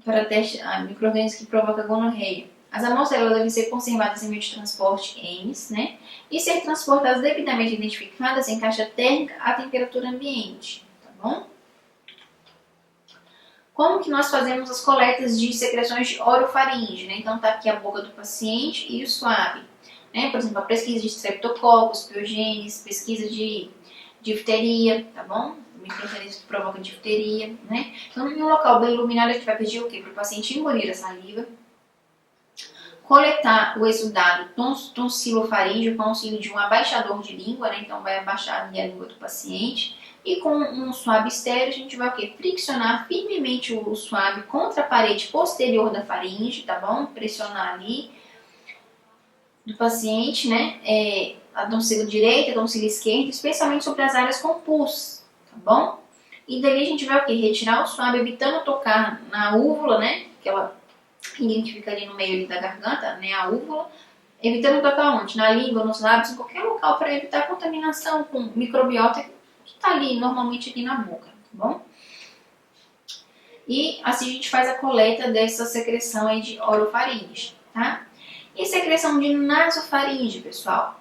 Para teste micro-organismos que provocam gonorreia. As amostras devem ser conservadas em meio de transporte EMS, né? E ser transportadas devidamente identificadas em caixa térmica à temperatura ambiente, tá bom? Como que nós fazemos as coletas de secreções de orofaringe, né? Então tá aqui a boca do paciente e o suave, né? Por exemplo, a pesquisa de streptococcus, piogenes, pesquisa de difteria, tá bom? Micro-organismos que provocam difteria, né? Então, em um local bem iluminado, a gente vai pedir o quê? Para o paciente engolir a saliva, coletar o exudado tonsilofaríngeo com auxílio de um abaixador de língua, né? Então, vai abaixar ali a língua do paciente. E com um suave estéreo, a gente vai o quê? Friccionar firmemente o suave contra a parede posterior da faringe, tá bom? Pressionar ali do paciente, né? A tonsila direita, a tonsila esquerda, especialmente sobre as áreas com pus, tá bom? E daí a gente vai o quê? Retirar o suave, evitando tocar na úvula, né? Que ela identifica ali no meio ali da garganta, né? A úvula. Evitando tocar onde? Na língua, nos lábios, em qualquer local, para evitar contaminação com microbiota que está ali, normalmente aqui na boca, tá bom? E assim a gente faz a coleta dessa secreção aí de orofaringe, tá? E secreção de nasofaringe, pessoal?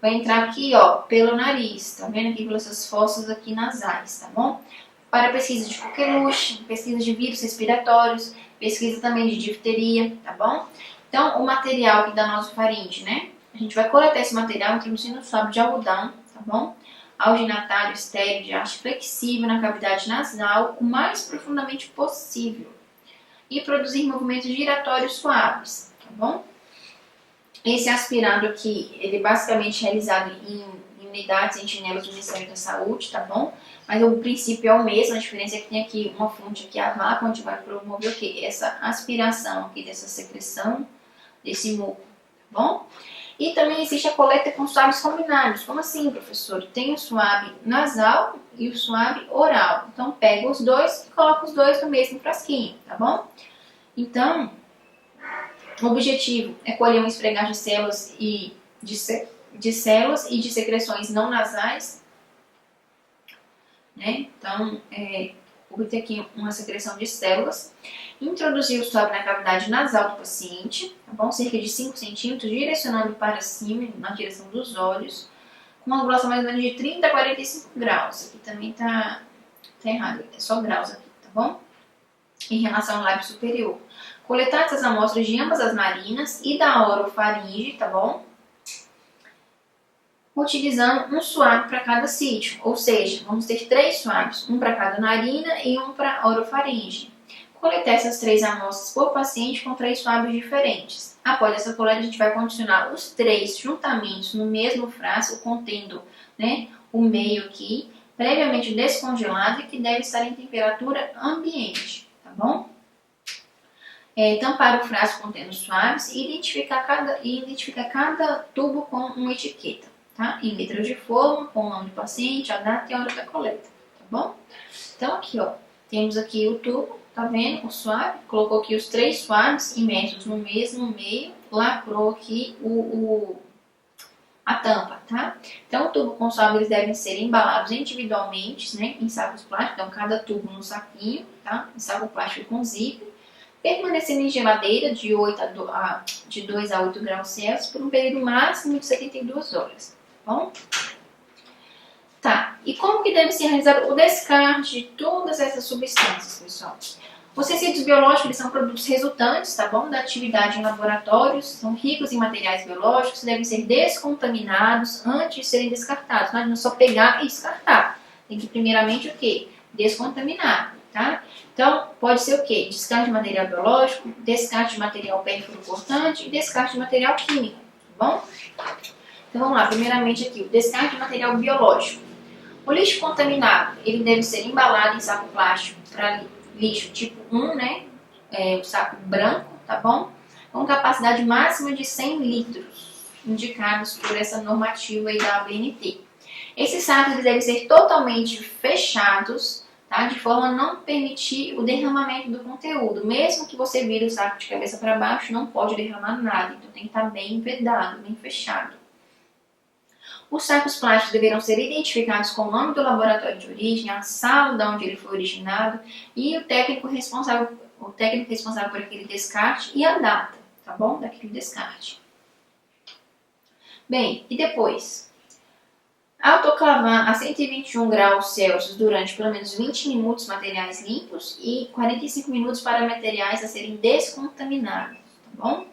Vai entrar aqui, ó, pelo nariz, tá vendo aqui pelas fossas aqui nasais, tá bom? Para pesquisa de coqueluche, pesquisa de vírus respiratórios, pesquisa também de difteria, tá bom? Então, o material aqui da nasofaringe, né? A gente vai coletar esse material introduzindo o swab de algodão, tá bom? Alginatário estéreo de haste flexível na cavidade nasal o mais profundamente possível. E produzir movimentos giratórios suaves, tá bom? Esse aspirado aqui, ele é basicamente realizado em unidades sentinelas do Ministério da Saúde, tá bom? Mas o princípio é o mesmo, a diferença é que tem aqui uma fonte aqui a vácuo, onde vai promover o quê? Essa aspiração aqui dessa secreção, desse muco, tá bom? E também existe a coleta com suaves combinados. Como assim, professor? Tem o suave nasal e o suave oral. Então, pega os dois e coloca os dois no mesmo frasquinho, tá bom? Então, o objetivo é colher um esfregar de células e de células e de secreções não nasais, né? Então, obter aqui uma secreção de células, introduzir o suave na cavidade nasal do paciente, tá bom? Cerca de 5 centímetros, direcionando para cima, na direção dos olhos, com uma angulação mais ou menos de 30 a 45 graus. Aqui também tá errado, é só graus aqui, tá bom? Em relação ao lábio superior. Coletar essas amostras de ambas as narinas e da orofaringe, tá bom? Utilizando um suave para cada sítio, ou seja, vamos ter 3 suaves, um para cada narina e um para orofaringe. Coletar essas 3 amostras por paciente com 3 suaves diferentes. Após essa coleta, a gente vai condicionar os 3 juntamente no mesmo frasco, contendo, né, o meio aqui, previamente descongelado e que deve estar em temperatura ambiente, tá bom? Tampar o frasco contendo suaves e identificar cada tubo com uma etiqueta, tá? Em letras de forma, com o nome do paciente, a data e a hora da coleta, tá bom? Então aqui, ó, temos aqui o tubo, tá vendo? O suave, colocou aqui os 3 suaves imersos no mesmo meio, lacrou aqui a tampa, tá? Então o tubo com suave eles devem ser embalados individualmente, né? Em sacos plásticos, então cada tubo no saquinho, tá? Em saco plástico com zíper. Permanecendo em geladeira de 2 a 8 graus Celsius por um período máximo de 72 horas, tá bom? Tá, e como que deve ser realizado o descarte de todas essas substâncias, pessoal? Os tecidos biológicos eles são produtos resultantes, tá bom? Da atividade em laboratórios, são ricos em materiais biológicos, devem ser descontaminados antes de serem descartados. Não é só pegar e descartar. Tem que primeiramente o quê? Descontaminar, tá? Então, pode ser o quê? Descarte de material biológico, descarte de material pérfuro cortante e descarte de material químico, tá bom? Então, vamos lá. Primeiramente aqui, o descarte de material biológico. O lixo contaminado, ele deve ser embalado em saco plástico para lixo tipo 1, né? O saco branco, tá bom? com capacidade máxima de 100 litros, indicados por essa normativa aí da ABNT. Esses sacos eles devem ser totalmente fechados, tá? De forma a não permitir o derramamento do conteúdo. Mesmo que você vire o saco de cabeça para baixo, não pode derramar nada, então tem que estar bem vedado, bem fechado. Os sacos plásticos deverão ser identificados com o nome do laboratório de origem, a sala de onde ele foi originado e o técnico responsável por aquele descarte e a data, tá bom? Daquele descarte. Bem, e depois? Autoclavar a 121 graus Celsius durante pelo menos 20 minutos materiais limpos e 45 minutos para materiais a serem descontaminados, tá bom?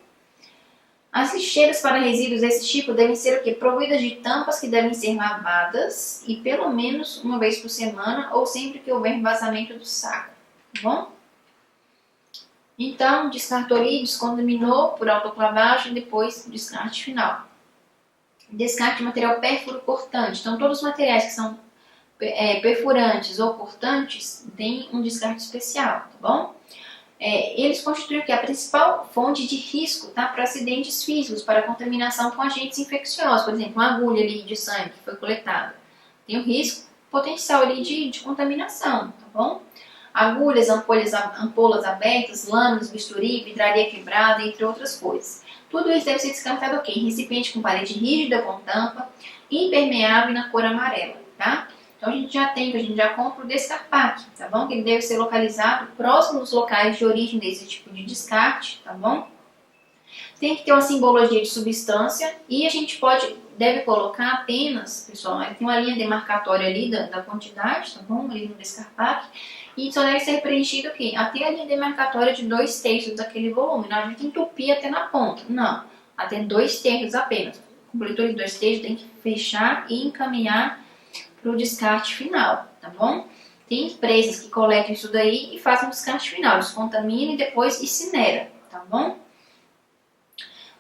As lixeiras para resíduos desse tipo devem ser o quê? Providas de tampas que devem ser lavadas e pelo menos uma vez por semana ou sempre que houver vazamento do saco, tá bom? Então, descartou ali, descontaminou por autoclavagem, depois descarte final. Descarte de material pérfuro cortante. Então, todos os materiais que são perfurantes ou cortantes têm um descarte especial, tá bom? Eles constituem a principal fonte de risco, tá, para acidentes físicos, para contaminação com agentes infecciosos. Por exemplo, uma agulha ali de sangue que foi coletada. Tem um risco potencial ali de contaminação, tá bom? Agulhas, ampolas abertas, lâminas, bisturi, vidraria quebrada, entre outras coisas. Tudo isso deve ser descartado aqui, em recipiente com parede rígida, com tampa, impermeável e na cor amarela, tá? Então a gente já compra o Descarpac, tá bom? Que ele deve ser localizado próximo dos locais de origem desse tipo de descarte, tá bom? Tem que ter uma simbologia de substância e a gente deve colocar apenas, pessoal, tem uma linha demarcatória ali da quantidade, tá bom? Ali no Descarpac. E só deve ser preenchido o quê? Até a linha demarcatória de 2/3 daquele volume. Não adianta entupir até na ponta. Não. Até 2/3 apenas. Completou de 2/3, tem que fechar e encaminhar para o descarte final, tá bom? Tem empresas que coletam isso daí e fazem o descarte final. Descontamina e depois incinera, tá bom?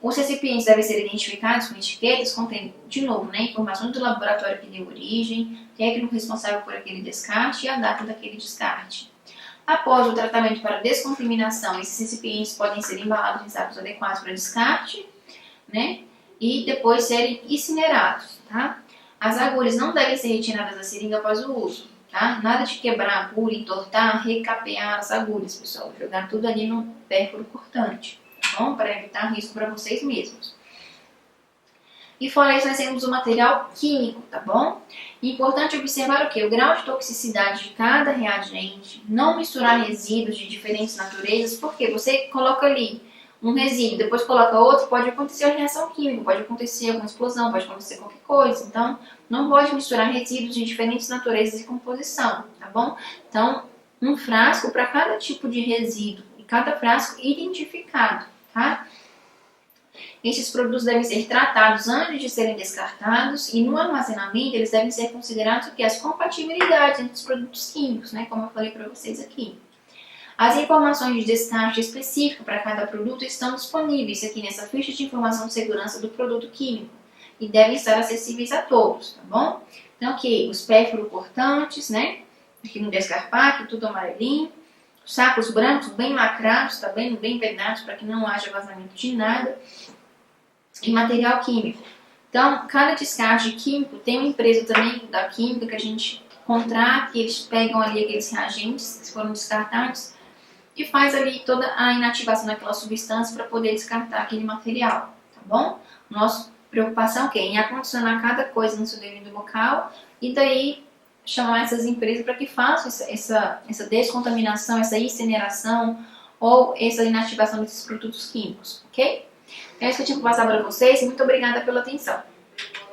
Os recipientes devem ser identificados com etiquetas, contendo, de novo, né, informações do laboratório que deu origem, técnico responsável por aquele descarte e a data daquele descarte. Após o tratamento para descontaminação, esses recipientes podem ser embalados em sacos adequados para descarte, né, e depois serem incinerados, tá? As agulhas não devem ser retiradas da seringa após o uso, tá? Nada de quebrar a agulha, entortar, recapear as agulhas, pessoal. Jogar tudo ali no pérfuro cortante. Bom, para evitar risco para vocês mesmos. E fora isso, nós temos o material químico, tá bom? Importante observar o que? O grau de toxicidade de cada reagente, não misturar resíduos de diferentes naturezas, porque você coloca ali um resíduo, depois coloca outro, pode acontecer uma reação química, pode acontecer alguma explosão, pode acontecer qualquer coisa. Então, não pode misturar resíduos de diferentes naturezas e composição, tá bom? Então, um frasco para cada tipo de resíduo, e cada frasco identificado. Tá? Esses produtos devem ser tratados antes de serem descartados e no armazenamento eles devem ser considerados o que? As compatibilidades entre os produtos químicos, né? Como eu falei para vocês aqui. As informações de descarte específico para cada produto estão disponíveis aqui nessa ficha de informação de segurança do produto químico e devem estar acessíveis a todos, tá bom? Então aqui os pérfuro cortantes, né? Aqui no Descarpac, tudo amarelinho. Sacos brancos bem lacrados, tá bem vedados para que não haja vazamento de nada. E material químico. Então, cada descarte químico tem uma empresa também da química que a gente contrata, que eles pegam ali aqueles reagentes que foram descartados e faz ali toda a inativação daquela substância para poder descartar aquele material, tá bom? Nossa preocupação é em acondicionar cada coisa no seu devido local e daí chamar essas empresas para que façam essa descontaminação, essa incineração ou essa inativação desses produtos químicos, ok? É isso que eu tinha que passar para vocês. Muito obrigada pela atenção.